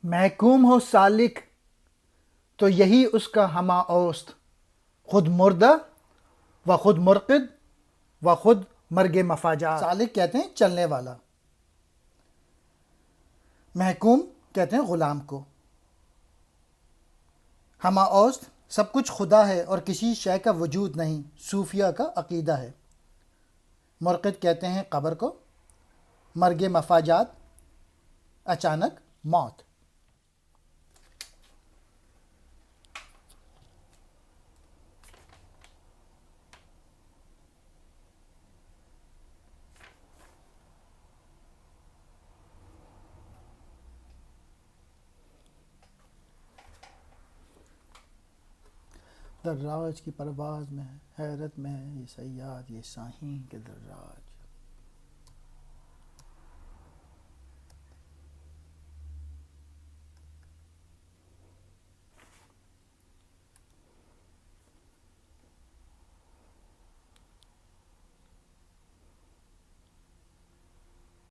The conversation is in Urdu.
محکوم ہو سالک تو یہی اس کا ہمہ اوست، خود مردہ و خود مرقد و خود مرگ مفاجات۔ سالک کہتے ہیں چلنے والا، محکوم کہتے ہیں غلام کو، ہمہ اوست سب کچھ خدا ہے اور کسی شے کا وجود نہیں، صوفیہ کا عقیدہ ہے۔ مرقد کہتے ہیں قبر کو، مرگ مفاجات اچانک موت۔ دراج کی پرواز میں حیرت میں ہے یہ صیاد، یہ ساہین کے دراج۔